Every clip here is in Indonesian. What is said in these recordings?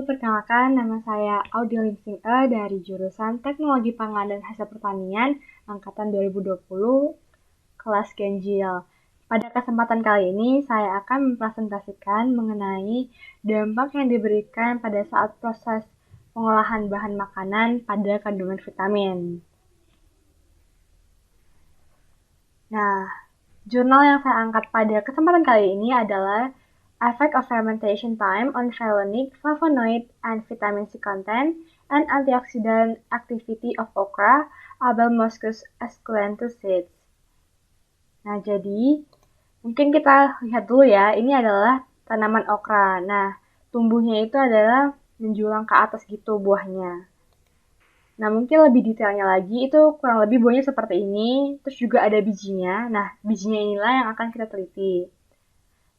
perkenalkan nama saya Audia Limsing dari jurusan Teknologi Pangan dan Hasil Pertanian angkatan 2020 kelas Ganjil. Pada kesempatan kali ini saya akan mempresentasikan mengenai dampak yang diberikan pada saat proses pengolahan bahan makanan pada kandungan vitamin. Nah, jurnal yang saya angkat pada kesempatan kali ini adalah Effect of Fermentation Time on Phelonic, Flavonoid, and Vitamin C Content and Antioxidant Activity of Okra, Abel Moschus esculentus seeds. Nah, jadi mungkin kita lihat dulu ya, ini adalah tanaman okra. Nah, tumbuhnya itu adalah menjulang ke atas gitu buahnya. Nah, mungkin lebih detailnya lagi, itu kurang lebih buahnya seperti ini, terus juga ada bijinya. Nah, bijinya inilah yang akan kita teliti.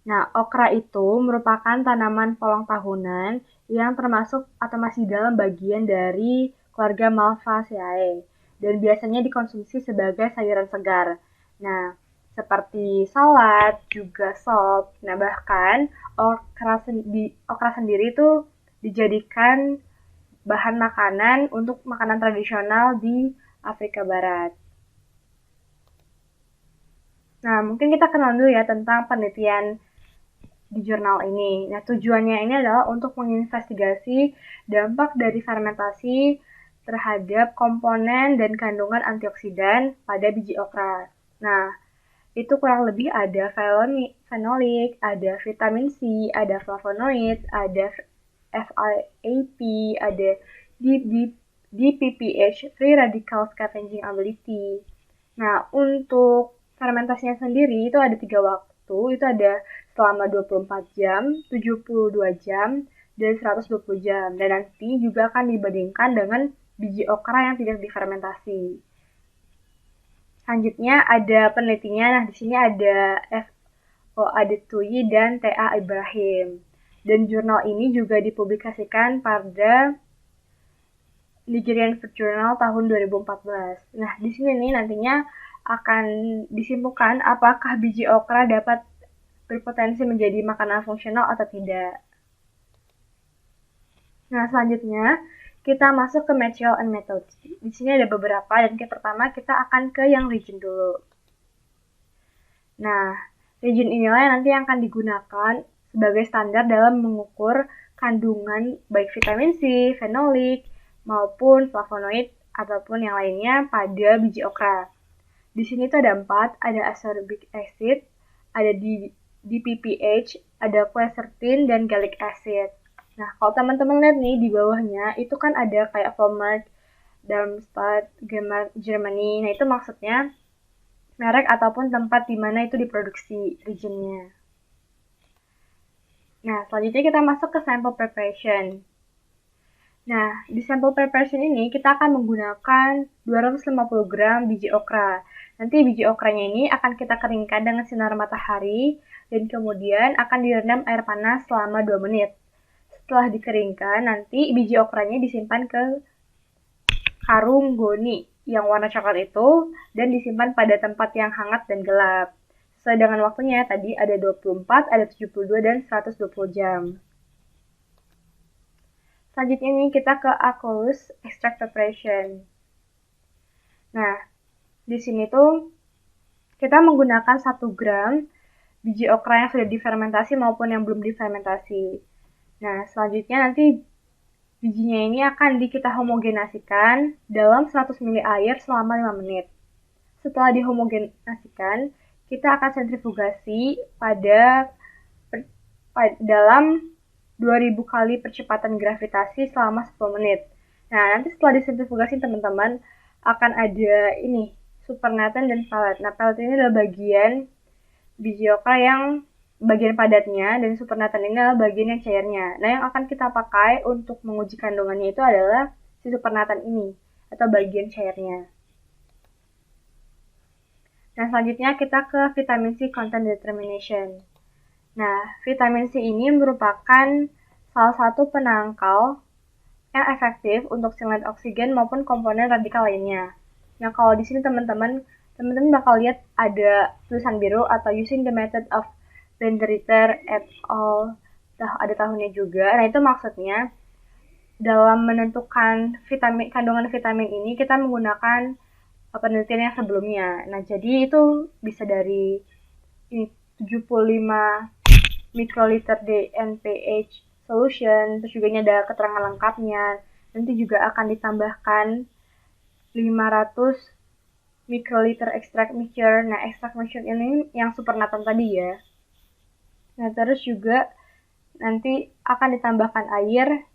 Nah, okra itu merupakan tanaman polong tahunan yang termasuk atau masih dalam bagian dari keluarga Malvaceae dan biasanya dikonsumsi sebagai sayuran segar. Nah, seperti salad, juga sop. Nah, bahkan okra sendiri itu dijadikan bahan makanan untuk makanan tradisional di Afrika Barat. Nah, mungkin kita kenal dulu ya tentang penelitian di jurnal ini. Nah, tujuannya ini adalah untuk menginvestigasi dampak dari fermentasi terhadap komponen dan kandungan antioksidan pada biji okra. Nah, itu kurang lebih ada fenolik, ada vitamin C, ada flavonoid, ada FIAP, ada DPPH, Free Radical Scavenging Ability. Nah, untuk fermentasinya sendiri itu ada 3 waktu, itu ada selama 24 jam, 72 jam, dan 120 jam. Dan nanti juga akan dibandingkan dengan biji okra yang tidak difermentasi. Selanjutnya ada penelitinya, nah di sini ada F.O. Adetui dan T.A. Ibrahim. Dan jurnal ini juga dipublikasikan pada Nigerian Food Journal tahun 2014. Nah, di sini nih nantinya akan disimpulkan apakah biji okra dapat berpotensi menjadi makanan fungsional atau tidak. Nah, selanjutnya kita masuk ke material and methods. Di sini ada beberapa, dan yang pertama kita akan ke yang region dulu. Nah, region inilah yang nanti akan digunakan sebagai standar dalam mengukur kandungan baik vitamin C, fenolik, maupun flavonoid ataupun yang lainnya pada biji okra. Di sini tuh ada 4, ada ascorbic acid, ada DPPH, ada quercetin, dan gallic acid. Nah, kalau teman-teman lihat nih di bawahnya, itu kan ada kayak Volmart, Darmstadt, Germany. Nah, itu maksudnya merek ataupun tempat di mana itu diproduksi regionnya. Nah, selanjutnya kita masuk ke sample preparation. Nah, di sample preparation ini kita akan menggunakan 250 gram biji okra. Nanti biji okranya ini akan kita keringkan dengan sinar matahari dan kemudian akan direndam air panas selama 2 menit. Setelah dikeringkan, nanti biji okranya disimpan ke karung goni yang warna coklat itu dan disimpan pada tempat yang hangat dan gelap. Sesuai dengan waktunya, tadi ada 24, ada 72, dan 120 jam. Selanjutnya ini kita ke aqueous extract preparation. Nah, di sini tuh kita menggunakan 1 gram biji okra yang sudah difermentasi maupun yang belum difermentasi. Nah, selanjutnya nanti bijinya ini akan kita homogenasikan dalam 100 ml air selama 5 menit. Setelah dihomogenasikan, kita akan sentrifugasi dalam 2000 kali percepatan gravitasi selama 10 menit. Nah, nanti setelah disentrifugasi teman-teman akan ada ini, supernatant dan pellet. Nah, pellet ini adalah bagian biji okra yang bagian padatnya dan supernatant ini adalah bagian yang cairnya. Nah, yang akan kita pakai untuk menguji kandungannya itu adalah si supernatant ini atau bagian cairnya. Nah, selanjutnya kita ke vitamin C content determination. Nah, vitamin C ini merupakan salah satu penangkal yang efektif untuk singlet oksigen maupun komponen radikal lainnya. Nah, kalau di sini teman-teman bakal lihat ada tulisan biru atau using the method of Benderiter et al. Ada tahunnya juga. Nah, itu maksudnya dalam menentukan kandungan vitamin ini kita menggunakan penelitian yang sebelumnya. Nah, jadi itu bisa dari 75 mikroliter DNPH solution, terus juga ini ada keterangan lengkapnya. Nanti juga akan ditambahkan 500 mikroliter extract mixture. Nah, extract mixture ini yang supernatant tadi ya. Nah, terus juga nanti akan ditambahkan air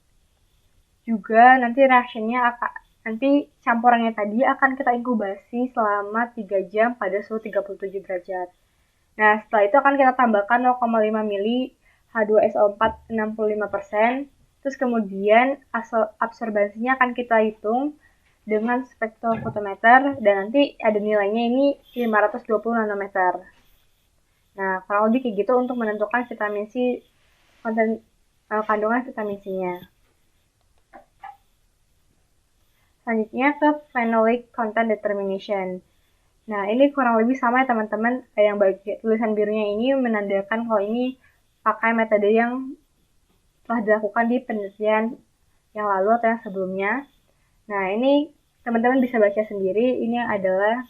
juga, nanti reaksinya nanti campurannya tadi akan kita inkubasi selama 3 jam pada suhu 37 derajat. Nah, setelah itu akan kita tambahkan 0,5 mili H2SO4 65%. Terus kemudian absorbansinya akan kita hitung dengan spektrofotometer dan nanti ada nilainya ini 520 nanometer. Nah, kurang lebih kayak gitu untuk menentukan vitamin C, kandungan vitamin C-nya. Selanjutnya ke phenolic content determination. Nah, ini kurang lebih sama ya teman-teman. Yang bagian tulisan birunya ini menandakan kalau ini pakai metode yang telah dilakukan di penelitian yang lalu atau yang sebelumnya. Nah, ini teman-teman bisa baca sendiri. Ini adalah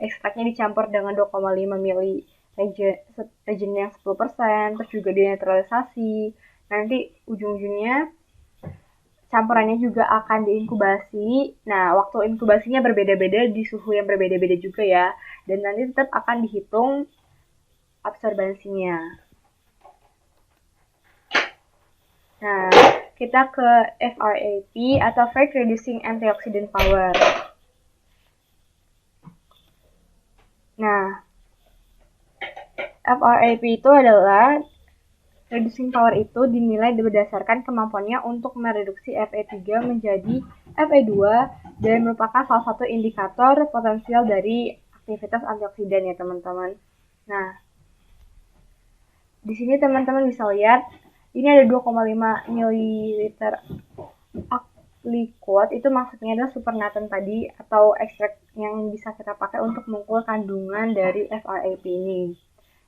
ekstraknya dicampur dengan 2,5 mili reagent yang 10%, terus juga dinetralisasi. Nanti ujung-ujungnya campurannya juga akan diinkubasi. Nah, waktu inkubasinya berbeda-beda di suhu yang berbeda-beda juga ya. Dan nanti tetap akan dihitung absorbansinya. Nah, kita ke FRAP atau Fat Reducing Antioxidant Power. Nah, FRAP itu adalah reducing power itu dinilai berdasarkan kemampuannya untuk mereduksi Fe3 menjadi Fe2 dan merupakan salah satu indikator potensial dari aktivitas antioksidan ya teman-teman. Nah, di sini teman-teman bisa lihat ini ada 2,5 ml liquid, itu maksudnya adalah supernatant tadi atau ekstrak yang bisa kita pakai untuk mengukur kandungan dari FRAP ini.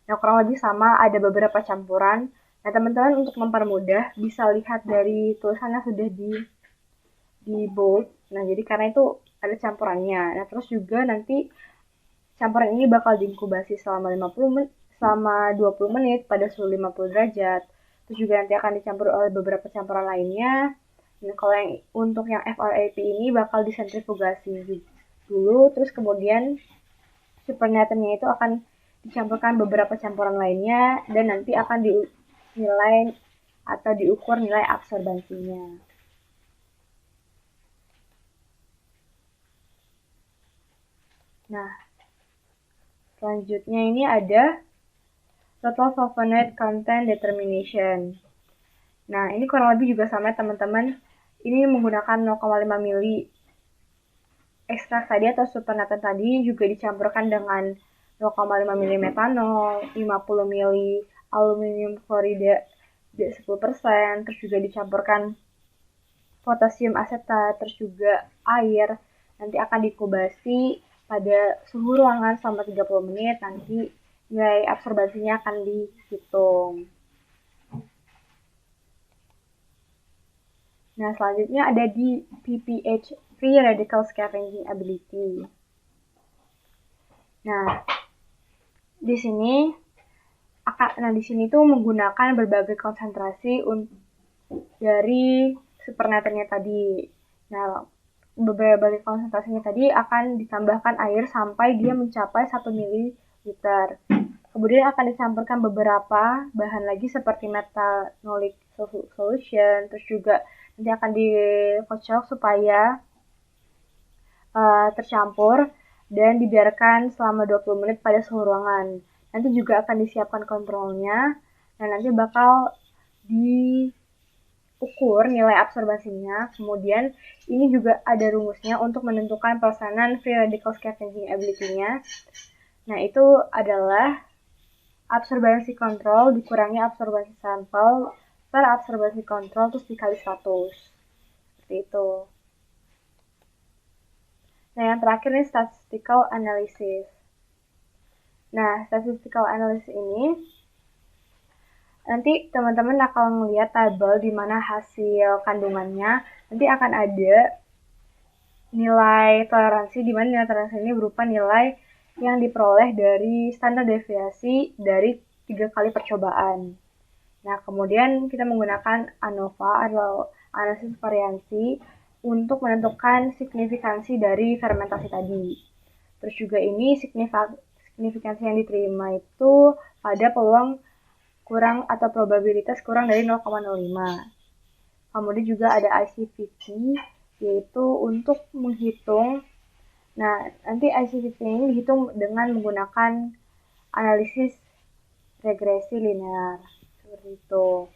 Nah, kurang lebih sama, ada beberapa campuran. Nah, teman-teman untuk mempermudah bisa lihat dari tulisannya sudah di bold. Nah, jadi karena itu ada campurannya. Nah, terus juga nanti campuran ini bakal diinkubasi selama 20 menit pada suhu 50 derajat. Terus juga nanti akan dicampur oleh beberapa campuran lainnya. Nah, kalau untuk yang FRAP ini bakal disentrifugasi dulu, terus kemudian supernatant-nya itu akan dicampurkan beberapa campuran lainnya dan nanti akan dinilai atau diukur nilai absorbansinya. Nah, selanjutnya ini ada total flavonoid content determination. Nah, ini kurang lebih juga sama teman-teman. Ini menggunakan 0,5 mili ekstrak tadi atau supernatant tadi juga dicampurkan dengan 0,5 mili metanol, 50 mili aluminium klorida 10%, terus juga dicampurkan potasium asetat, terus juga air. Nanti akan diinkubasi pada suhu ruangan selama 30 menit, nanti nilai absorbansinya akan dihitung. Nah, selanjutnya ada di PPH, Free Radical Scavenging Ability. Nah, di sini tuh menggunakan berbagai konsentrasi dari supernatant-nya tadi. Nah, beberapa konsentrasinya tadi akan ditambahkan air sampai dia mencapai 1 ml. Kemudian akan dicampurkan beberapa bahan lagi seperti methanolic solution, terus juga nanti akan dikocok supaya tercampur dan dibiarkan selama 20 menit pada suhu ruangan. Nanti juga akan disiapkan kontrolnya dan nanti bakal diukur nilai absorbansinya. Kemudian ini juga ada rumusnya untuk menentukan persenan free radical scavenging ability-nya. Nah, itu adalah absorbansi kontrol dikurangi absorbansi sampel per absorbansi kontrol terus dikali 100. Seperti itu. Nah, yang terakhir ini statistical analysis. Nah, statistical analysis ini nanti teman-teman akan melihat tabel di mana hasil kandungannya nanti akan ada nilai toleransi, di mana nilai toleransi ini berupa nilai yang diperoleh dari standar deviasi dari 3 kali percobaan. Nah, kemudian kita menggunakan ANOVA atau analisis variansi untuk menentukan signifikansi dari fermentasi tadi. Terus juga ini signifikansi yang diterima itu pada peluang kurang atau probabilitas kurang dari 0,05. Kemudian juga ada ICVT, yaitu untuk menghitung. Nah, nanti ICVT ini dihitung dengan menggunakan analisis regresi linear. Seperti itu.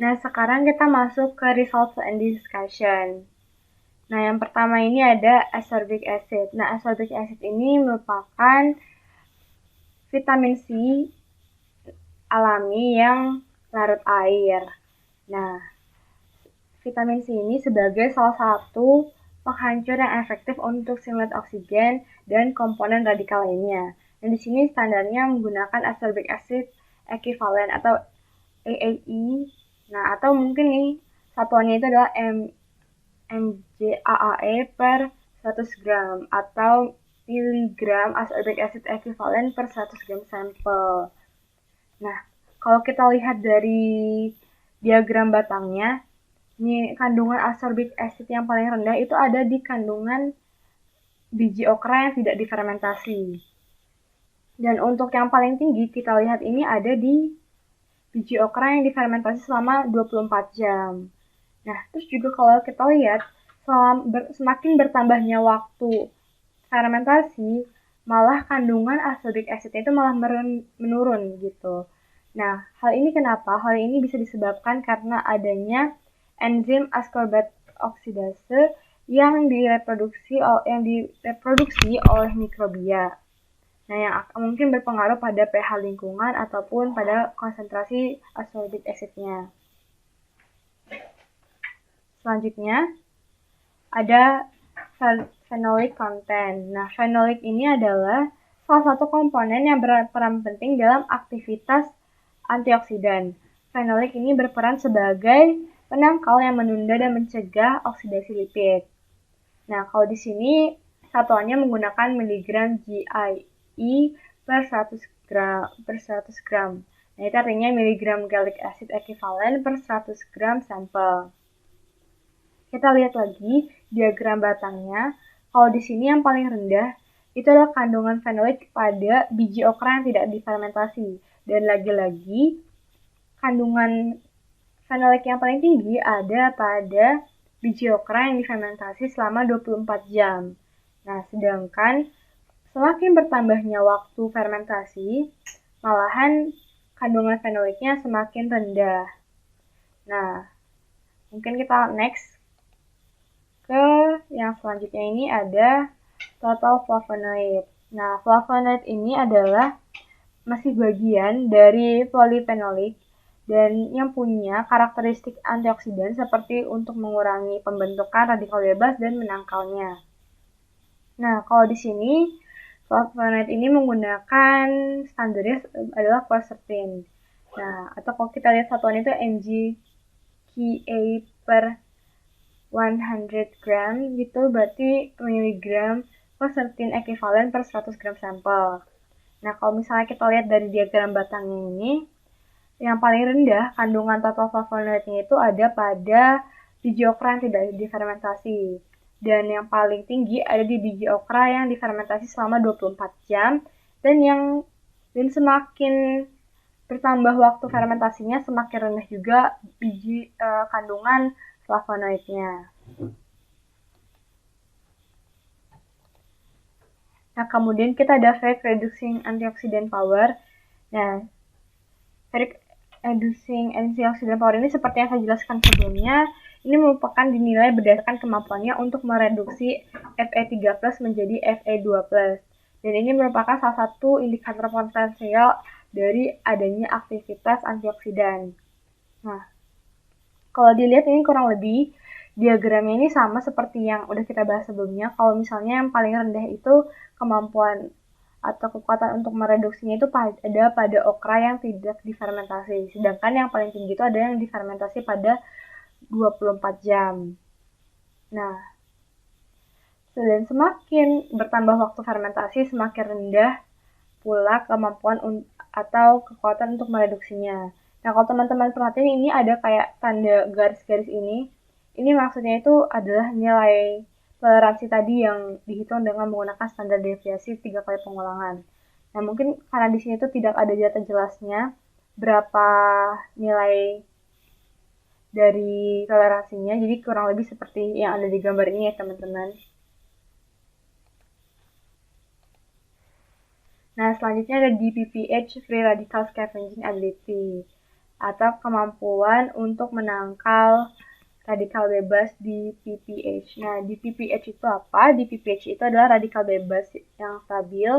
Nah, sekarang kita masuk ke results and discussion. Nah, yang pertama ini ada ascorbic acid. Nah, ascorbic acid ini merupakan vitamin C alami yang larut air. Nah, vitamin C ini sebagai salah satu penghancur yang efektif untuk stimulus oksigen dan komponen radikal lainnya. Dan di sini standarnya menggunakan ascorbic acid equivalent atau AAE. Nah, atau mungkin nih satuannya itu adalah mgAAE per 100 gram atau miligram ascorbic acid equivalent per 100 gram sampel. Nah, kalau kita lihat dari diagram batangnya, ini kandungan ascorbic acid yang paling rendah itu ada di kandungan biji okra yang tidak difermentasi. Dan untuk yang paling tinggi kita lihat ini ada di biji okra yang difermentasi selama 24 jam. Nah, terus juga kalau kita lihat semakin bertambahnya waktu fermentasi, malah kandungan ascorbic acid itu malah menurun gitu. Nah, hal ini kenapa? Hal ini bisa disebabkan karena adanya enzim ascorbate oksidase yang direproduksi oleh mikrobia. Nah, yang mungkin berpengaruh pada pH lingkungan ataupun pada konsentrasi ascorbic acidnya. Selanjutnya, ada phenolic content. Nah, phenolic ini adalah salah satu komponen yang berperan penting dalam aktivitas antioksidan. Phenolic ini berperan sebagai penangkal yang menunda dan mencegah oksidasi lipid. Nah, kalau di sini satuannya menggunakan miligram GIE per 100 gram. Nah, itu artinya miligram gallic acid equivalent per 100 gram sampel. Kita lihat lagi diagram batangnya. Kalau di sini yang paling rendah itu adalah kandungan phenolic pada biji okra yang tidak difermentasi. Dan lagi-lagi kandungan phenolic yang paling tinggi ada pada biji okra yang difermentasi selama 24 jam. Nah, sedangkan semakin bertambahnya waktu fermentasi, malahan kandungan fenoliknya semakin rendah. Nah, mungkin kita next ke yang selanjutnya ini ada total flavonoid. Nah, flavonoid ini adalah masih bagian dari polyphenolic dan yang punya karakteristik antioksidan seperti untuk mengurangi pembentukan radikal bebas dan menangkalnya. Nah, kalau di sini flavonoid ini menggunakan standarnya adalah quercetin. Nah, atau kalau kita lihat satuan itu mgKa per 100 gram gitu, berarti miligram quercetin equivalent per 100 gram sampel. Nah, kalau misalnya kita lihat dari diagram batangnya ini, yang paling rendah kandungan total flavonoidnya itu ada pada biji okra yang tidak difermentasi. Dan yang paling tinggi ada di biji okra yang difermentasi selama 24 jam dan semakin bertambah waktu fermentasinya semakin rendah juga kandungan flavonoidnya. Nah, kemudian kita ada Ferric Reducing Antioxidant Power. Nah, Ferric Reducing Antioxidant Power ini seperti yang saya jelaskan sebelumnya, ini merupakan dinilai berdasarkan kemampuannya untuk mereduksi Fe3+ menjadi Fe2+. Dan ini merupakan salah satu indikator potensial dari adanya aktivitas antioksidan. Nah, kalau dilihat ini kurang lebih diagramnya ini sama seperti yang udah kita bahas sebelumnya. Kalau misalnya yang paling rendah itu kemampuan atau kekuatan untuk mereduksinya itu ada pada okra yang tidak difermentasi. Sedangkan yang paling tinggi itu ada yang difermentasi pada 24 jam. Nah, dan semakin bertambah waktu fermentasi, semakin rendah pula kemampuan atau kekuatan untuk mereduksinya. Nah, kalau teman-teman perhatiin ini ada kayak tanda garis-garis ini maksudnya itu adalah nilai toleransi tadi yang dihitung dengan menggunakan standar deviasi 3 kali pengulangan. Nah, mungkin karena di sini itu tidak ada data jelasnya berapa nilai dari toleransinya, jadi kurang lebih seperti yang ada di gambar ini ya teman-teman. Nah, selanjutnya ada DPPH, Free Radical Scavenging Ability, atau kemampuan untuk menangkal radikal bebas di PPH. Nah, di PPH itu apa? Di PPH itu adalah radikal bebas yang stabil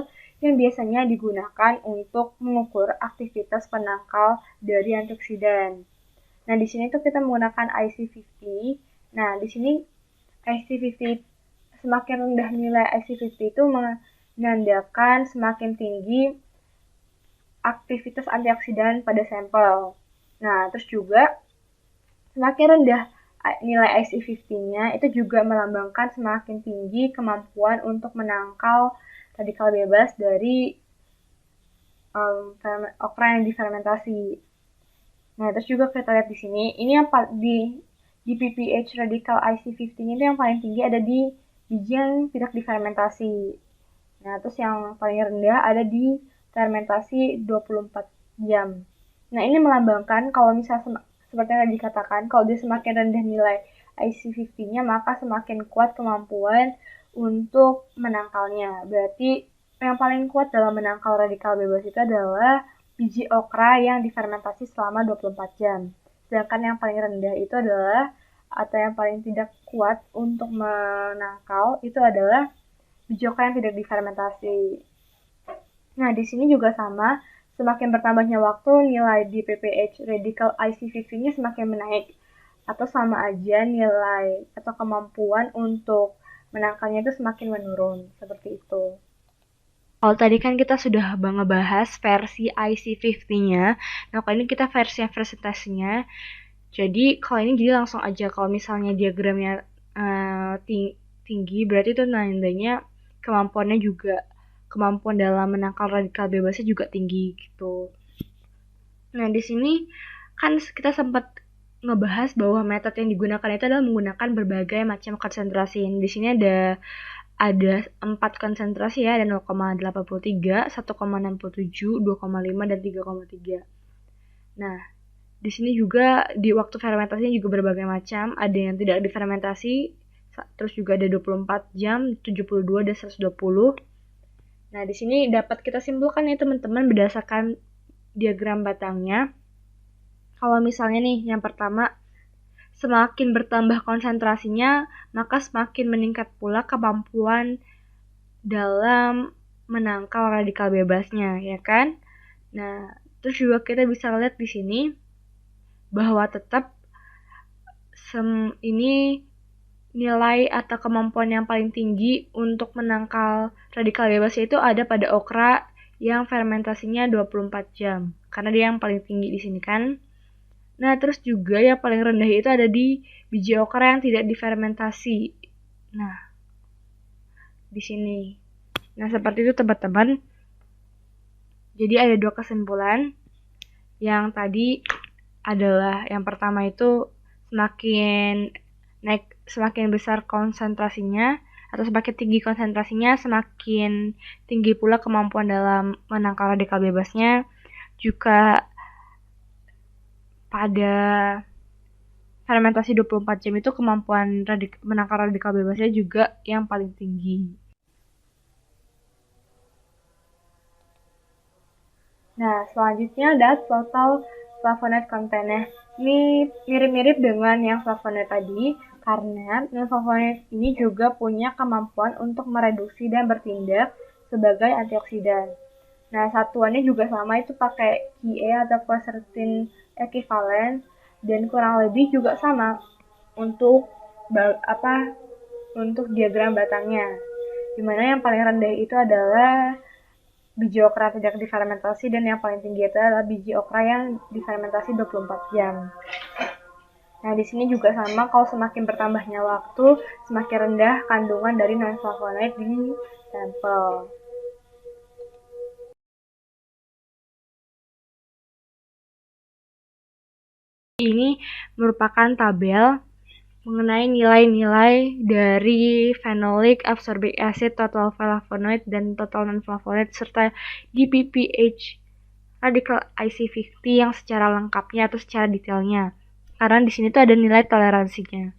yang biasanya digunakan untuk mengukur aktivitas penangkal dari antioksidan. Nah, di sini tuh kita menggunakan IC50. Nah, di sini IC50 semakin rendah nilai IC50 itu menandakan semakin tinggi aktivitas antioksidan pada sampel. Nah, terus juga semakin rendah nilai IC50-nya itu juga melambangkan semakin tinggi kemampuan untuk menangkal radikal bebas dari okra yang difermentasi. Nah, terus juga kita lihat di sini, ini yang di PPH radikal IC50-nya itu yang paling tinggi ada di biji yang tidak difermentasi. Nah, terus yang paling rendah ada di fermentasi 24 jam. Nah, ini melambangkan kalau misalnya seperti yang tadi dikatakan, kalau dia semakin rendah nilai IC50-nya, maka semakin kuat kemampuan untuk menangkalnya. Berarti yang paling kuat dalam menangkal radikal bebas itu adalah biji okra yang difermentasi selama 24 jam. Sedangkan yang paling rendah itu adalah, atau yang paling tidak kuat untuk menangkal, itu adalah biji okra yang tidak difermentasi. Nah, di sini juga sama, semakin bertambahnya waktu, nilai di PPH radical IC50-nya semakin menaik. Atau sama aja nilai atau kemampuan untuk menangkalnya itu semakin menurun. Seperti itu. Kalau tadi kan kita sudah ngebahas versi IC50-nya. Nah, kalau ini kita versi presentasinya. Jadi, kalau ini jadi langsung aja. Kalau misalnya diagramnya tinggi, berarti itu tandanya kemampuannya juga, kemampuan dalam menangkal radikal bebasnya juga tinggi gitu. Nah, di sini kan kita sempat ngebahas bahwa metode yang digunakan itu adalah menggunakan berbagai macam konsentrasi. Di sini ada 4 konsentrasi ya, ada 0,83, 1,67, 2,5 dan 3,3. Nah, di sini juga di waktu fermentasinya juga berbagai macam, ada yang tidak difermentasi, terus juga ada 24 jam, 72 dan 120. Nah, di sini dapat kita simpulkan ya teman-teman berdasarkan diagram batangnya. Kalau misalnya nih, yang pertama, semakin bertambah konsentrasinya, maka semakin meningkat pula kemampuan dalam menangkal radikal bebasnya, ya kan? Nah, terus juga kita bisa lihat di sini bahwa tetap ini nilai atau kemampuan yang paling tinggi untuk menangkal radikal bebasnya itu ada pada okra yang fermentasinya 24 jam. Karena dia yang paling tinggi di sini kan. Nah, terus juga yang paling rendah itu ada di biji okra yang tidak difermentasi. Nah, di sini. Nah, seperti itu teman-teman. Jadi ada 2 kesimpulan. Yang tadi adalah yang pertama itu semakin besar konsentrasinya atau semakin tinggi konsentrasinya, semakin tinggi pula kemampuan dalam menangkal radikal bebasnya. Juga pada fermentasi 24 jam itu kemampuan menangkal radikal bebasnya juga yang paling tinggi. Nah, selanjutnya ada total flavonoid content. Ini mirip-mirip dengan yang flavonoid tadi, karena flavonoid ini juga punya kemampuan untuk mereduksi dan bertindak sebagai antioksidan. Nah, satuannya juga sama, itu pakai Ka atau quercetin equivalent, dan kurang lebih juga sama untuk untuk diagram batangnya. Dimana yang paling rendah itu adalah biji okra tidak difermentasi, dan yang paling tinggi itu adalah biji okra yang difermentasi 24 jam. Nah, di sini juga sama, kalau semakin bertambahnya waktu, semakin rendah kandungan dari non-flavonoid di sampel. Ini merupakan tabel mengenai nilai-nilai dari phenolic, ascorbic acid, total flavonoid, dan total non-flavonoid, serta DPPH radical IC50 yang secara lengkapnya atau secara detailnya. Karena di sini tuh ada nilai toleransinya.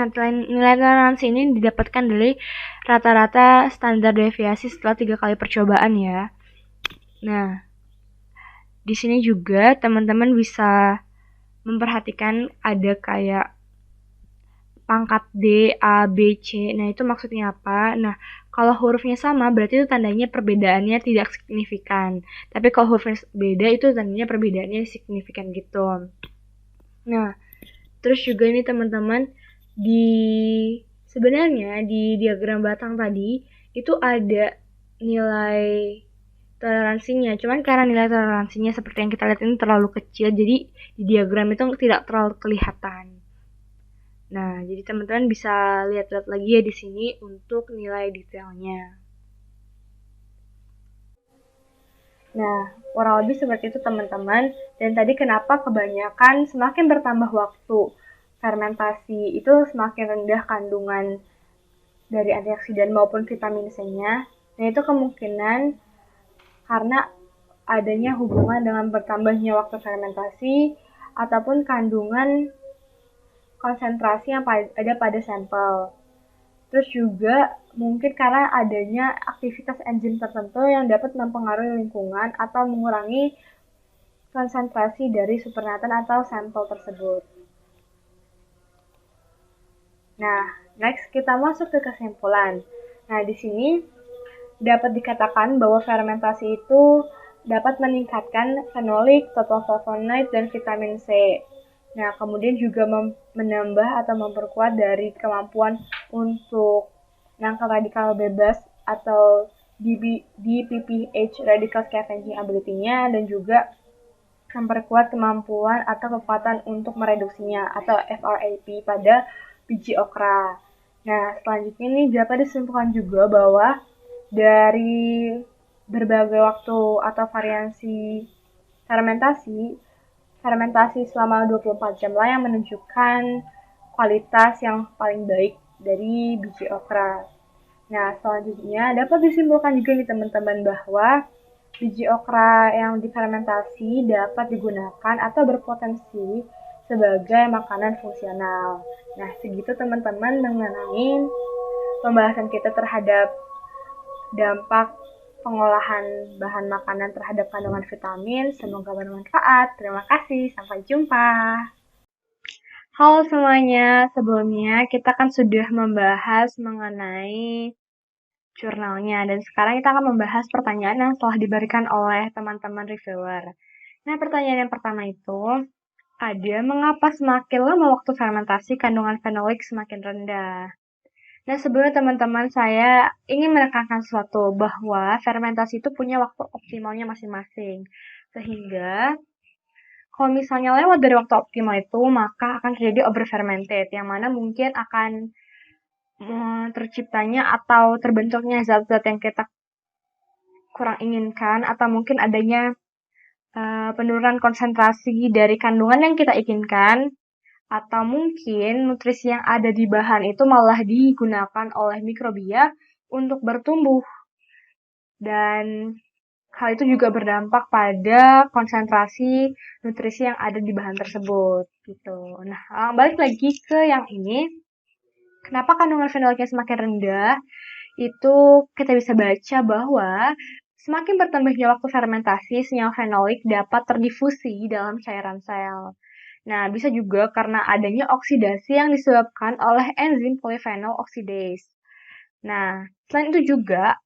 Nah, nilai toleransi ini didapatkan dari rata-rata standar deviasi setelah 3 kali percobaan ya. Nah, di sini juga teman-teman bisa memperhatikan ada kayak pangkat D, A, B, C. Nah, itu maksudnya apa? Nah, kalau hurufnya sama, berarti itu tandanya perbedaannya tidak signifikan. Tapi kalau hurufnya beda, itu tandanya perbedaannya signifikan gitu. Nah, terus juga ini teman-teman, sebenarnya di diagram batang tadi, itu ada nilai toleransinya. Cuman karena nilai toleransinya seperti yang kita lihat ini terlalu kecil, jadi di diagram itu tidak terlalu kelihatan. Nah, jadi teman-teman bisa lihat-lihat lagi ya di sini untuk nilai detailnya. Nah, kurang lebih seperti itu teman-teman. Dan tadi kenapa kebanyakan semakin bertambah waktu fermentasi itu semakin rendah kandungan dari antioksidan maupun vitamin C-nya. Nah, itu kemungkinan karena adanya hubungan dengan bertambahnya waktu fermentasi ataupun kandungan konsentrasi yang ada pada sampel. Terus juga mungkin karena adanya aktivitas enzim tertentu yang dapat mempengaruhi lingkungan atau mengurangi konsentrasi dari supernatant atau sampel tersebut. Nah, next kita masuk ke kesimpulan. Nah, di sini dapat dikatakan bahwa fermentasi itu dapat meningkatkan fenolik, total flavonoid, dan vitamin C. Nah, kemudian juga menambah atau memperkuat dari kemampuan untuk nangkal radikal bebas atau DPPH radical scavenging ability-nya, dan juga memperkuat kemampuan atau kekuatan untuk mereduksinya atau FRAP pada biji okra. Nah, selanjutnya ini dapat disimpulkan juga bahwa dari berbagai waktu atau variasi fermentasi selama 24 jam lah yang menunjukkan kualitas yang paling baik dari biji okra. Nah, selanjutnya dapat disimpulkan juga nih teman-teman bahwa biji okra yang difermentasi dapat digunakan atau berpotensi sebagai makanan fungsional. Nah, segitu teman-teman mengenai pembahasan kita terhadap dampak pengolahan bahan makanan terhadap kandungan vitamin. Semoga bermanfaat. Terima kasih. Sampai jumpa. Halo semuanya, sebelumnya kita kan sudah membahas mengenai jurnalnya, dan sekarang kita akan membahas pertanyaan yang telah diberikan oleh teman-teman reviewer. Nah, pertanyaan yang pertama itu ada, mengapa semakin lama waktu fermentasi kandungan fenolik semakin rendah? Nah, sebelumnya teman-teman, saya ingin menekankan sesuatu bahwa fermentasi itu punya waktu optimalnya masing-masing. Sehingga kalau misalnya lewat dari waktu optimal itu, maka akan terjadi overfermented, yang mana mungkin akan terciptanya atau terbentuknya zat-zat yang kita kurang inginkan, atau mungkin adanya penurunan konsentrasi dari kandungan yang kita inginkan, atau mungkin nutrisi yang ada di bahan itu malah digunakan oleh mikrobia untuk bertumbuh. Dan hal itu juga berdampak pada konsentrasi nutrisi yang ada di bahan tersebut gitu. Nah, balik lagi ke yang ini. Kenapa kandungan fenoliknya semakin rendah? Itu kita bisa baca bahwa semakin bertambahnya waktu fermentasi, senyawa fenolik dapat terdifusi dalam cairan sel. Nah, bisa juga karena adanya oksidasi yang disebabkan oleh enzim polyphenol oxidase. Nah, selain itu juga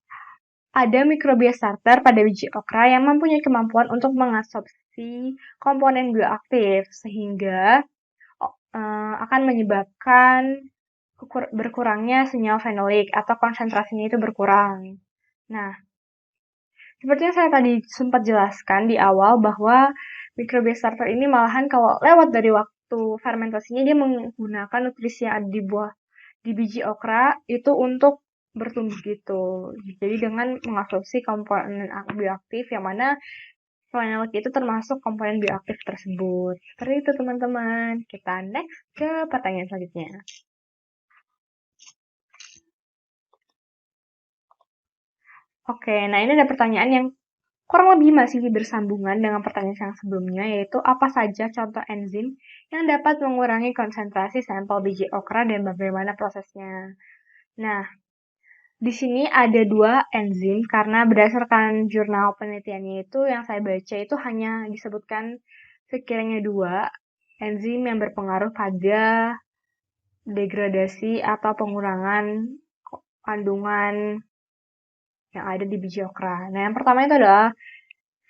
ada mikrobia starter pada biji okra yang mempunyai kemampuan untuk mengabsorpsi komponen bioaktif, sehingga akan menyebabkan berkurangnya senyawa fenolik atau konsentrasinya itu berkurang. Nah, Seperti yang saya tadi sempat jelaskan di awal bahwa microbia starter ini malahan kalau lewat dari waktu fermentasinya dia menggunakan nutrisi yang ada di biji okra itu untuk bertumbuh gitu. Jadi dengan mengabsorpsi komponen bioaktif yang mana phenolic itu termasuk komponen bioaktif tersebut. Seperti itu teman-teman. Kita next ke pertanyaan selanjutnya. Oke, nah ini ada pertanyaan yang kurang lebih masih bersambungan dengan pertanyaan yang sebelumnya, yaitu apa saja contoh enzim yang dapat mengurangi konsentrasi sampel biji okra dan bagaimana prosesnya. Nah, di sini ada dua enzim karena berdasarkan jurnal penelitiannya itu yang saya baca itu hanya disebutkan sekiranya dua enzim yang berpengaruh pada degradasi atau pengurangan kandungan yang ada di biji okra. Nah, yang pertama itu adalah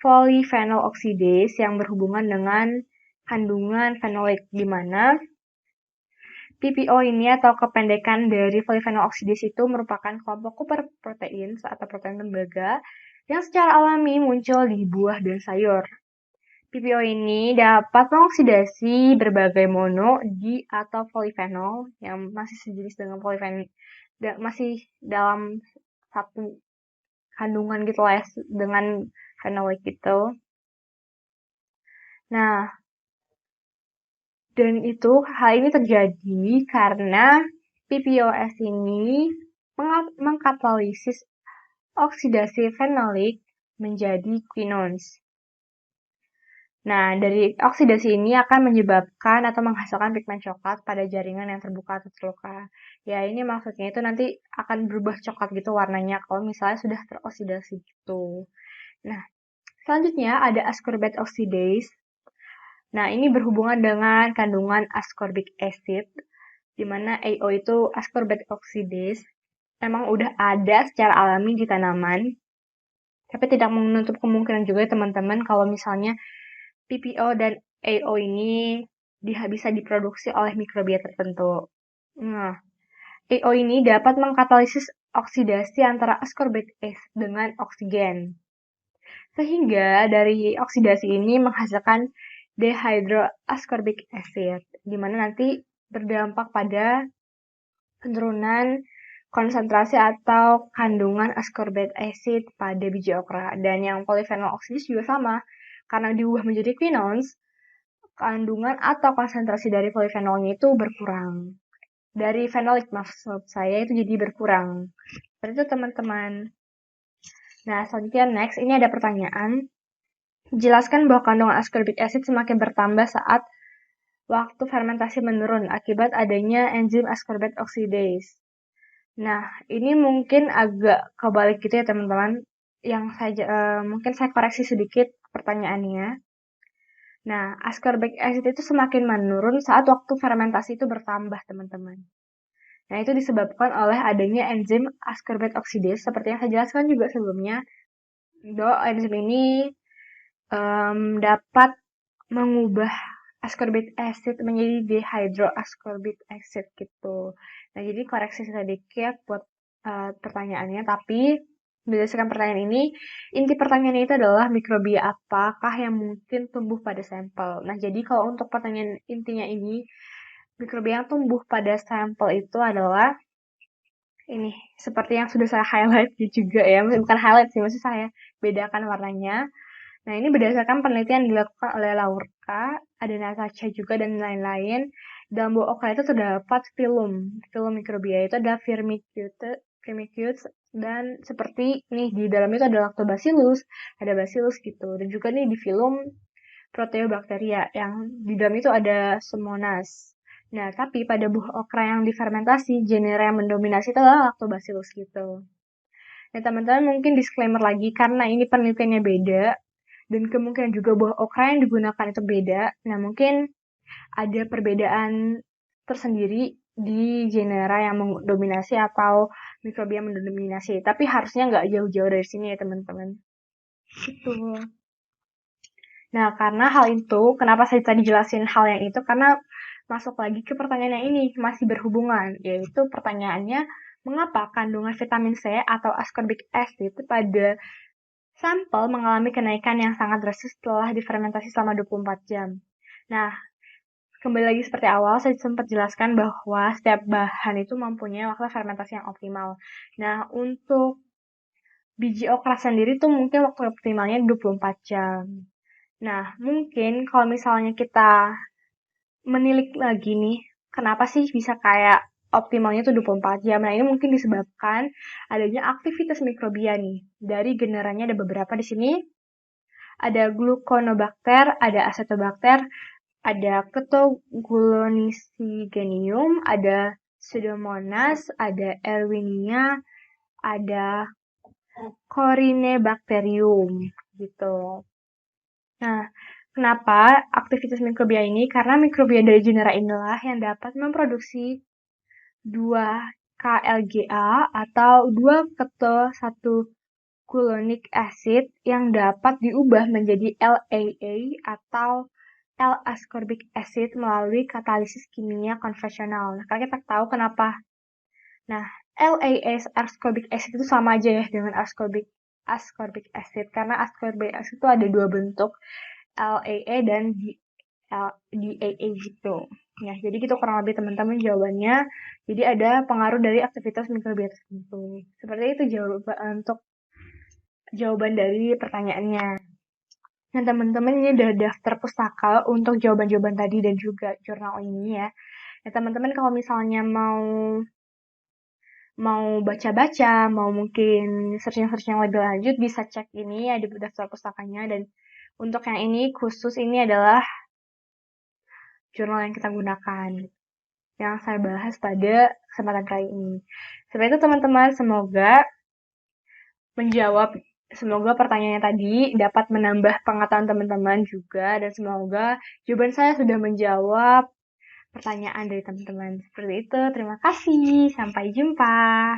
polyphenol oxidase yang berhubungan dengan kandungan fenolik, di mana PPO ini atau kependekan dari polyphenol oxidase itu merupakan kelompok protein atau protein tembaga yang secara alami muncul di buah dan sayur. PPO ini dapat mengoksidasi berbagai mono di atau polyphenol yang masih sejenis dengan polyphenol, masih dalam satu kandungan gitu lah ya, dengan fenolik gitu. Nah, dan itu hal ini terjadi karena PPOS ini mengkatalisis oksidasi fenolik menjadi quinones. Nah, dari oksidasi ini akan menyebabkan atau menghasilkan pigmen coklat pada jaringan yang terbuka atau terluka. Ya, ini maksudnya itu nanti akan berubah coklat gitu warnanya kalau misalnya sudah teroksidasi gitu. Nah, selanjutnya ada ascorbate oxidase. Nah, ini berhubungan dengan kandungan ascorbic acid, di mana AO itu ascorbate oxidase. Memang udah ada secara alami di tanaman, tapi tidak menutup kemungkinan juga teman-teman kalau misalnya PPO dan AO ini bisa diproduksi oleh mikrobia tertentu. Nah, AO ini dapat mengkatalisis oksidasi antara ascorbate acid dengan oksigen. Sehingga dari oksidasi ini menghasilkan dehydroascorbic acid, di mana nanti berdampak pada penurunan konsentrasi atau kandungan ascorbate acid pada biji okra. Dan yang polyphenol oxidase juga sama, karena diubah menjadi quinones, kandungan atau konsentrasi dari polyphenolnya itu berkurang. Dari fenolik maksud saya itu jadi berkurang. Seperti itu teman-teman. Nah, selanjutnya next, ini ada pertanyaan. Jelaskan bahwa kandungan ascorbic acid semakin bertambah saat waktu fermentasi menurun akibat adanya enzim ascorbate oxidase. Nah, ini mungkin agak kebalik gitu ya teman-teman. Yang mungkin saya koreksi sedikit pertanyaannya. Nah, ascorbic acid itu semakin menurun saat waktu fermentasi itu bertambah, teman-teman. Nah, itu disebabkan oleh adanya enzim ascorbate oxidase seperti yang saya jelaskan juga sebelumnya. Enzim ini dapat mengubah ascorbate acid menjadi dehydroascorbic acid gitu. Nah, jadi koreksi sedikit buat pertanyaannya, tapi berdasarkan pertanyaan ini, inti pertanyaannya itu adalah mikrobia apakah yang mungkin tumbuh pada sampel. Nah, jadi kalau untuk pertanyaan intinya ini, mikrobia yang tumbuh pada sampel itu adalah ini, seperti yang sudah saya highlight juga ya, bukan highlight sih, maksud saya bedakan warnanya. Nah, ini berdasarkan penelitian dilakukan oleh Laurka, ada Natasha juga, dan lain-lain. Dalam buah okra itu terdapat film mikrobia itu ada Firmicutes, dan seperti nih di dalam itu ada Lactobacillus, ada Bacillus gitu. Dan juga nih di film Proteobacteria, yang di dalam itu ada Pseudomonas. Nah, tapi pada buah okra yang difermentasi, genera yang mendominasi itu adalah Lactobacillus gitu. Nah, teman-teman mungkin disclaimer lagi, karena ini penelitiannya beda, dan kemungkinan juga buah okra yang digunakan itu beda. Nah, mungkin ada perbedaan tersendiri di genera yang mendominasi atau mikrobia yang mendominasi. Tapi harusnya nggak jauh-jauh dari sini ya, teman-teman. Gitu. Nah, karena hal itu, kenapa saya tadi jelasin hal yang itu? Karena masuk lagi ke pertanyaan yang ini, masih berhubungan. Yaitu pertanyaannya, mengapa kandungan vitamin C atau ascorbic acid pada Sampel mengalami kenaikan yang sangat drastis setelah difermentasi selama 24 jam. Nah, kembali lagi seperti awal, saya sempat jelaskan bahwa setiap bahan itu mempunyai waktu fermentasi yang optimal. Nah, untuk biji okra sendiri tuh mungkin waktu optimalnya 24 jam. Nah, mungkin kalau misalnya kita menilik lagi nih, kenapa sih bisa kayak optimalnya tuh 24 jam? Nah, ini mungkin disebabkan adanya aktivitas mikrobia nih. Dari generanya ada beberapa di sini. Ada gluconobacter, ada acetobacter, ada Ctogulonisigenium, ada Pseudomonas, ada Erwinia, ada Corynebacterium gitu. Nah, kenapa aktivitas mikrobia ini? Karena mikrobia dari genera inilah yang dapat memproduksi 2 KLGA atau 2-keto-1 gulonic acid yang dapat diubah menjadi LAA atau L-ascorbic acid melalui katalisis kimia konvensional. Nah, kalau kita tahu kenapa. Nah, LAA ascorbic acid itu sama aja ya dengan ascorbic acid karena ascorbic acid itu ada dua bentuk, LAA dan DAA gitu. Nah, jadi gitu kurang lebih teman-teman jawabannya. Jadi ada pengaruh dari aktivitas mikrobia tertentu. Seperti itu jawaban dari pertanyaannya. Nah, teman-teman ini udah daftar pustaka untuk jawaban-jawaban tadi dan juga jurnal ini ya. Nah, teman-teman kalau misalnya mau baca-baca, mau mungkin searching-searching yang lebih lanjut, bisa cek ini ada daftar pustakanya. Dan untuk yang ini khusus ini adalah jurnal yang kita gunakan, yang saya bahas pada kesempatan kali ini. Seperti itu teman-teman, semoga pertanyaannya tadi dapat menambah pengetahuan teman-teman juga, dan semoga jawaban saya sudah menjawab pertanyaan dari teman-teman. Seperti itu, terima kasih, sampai jumpa.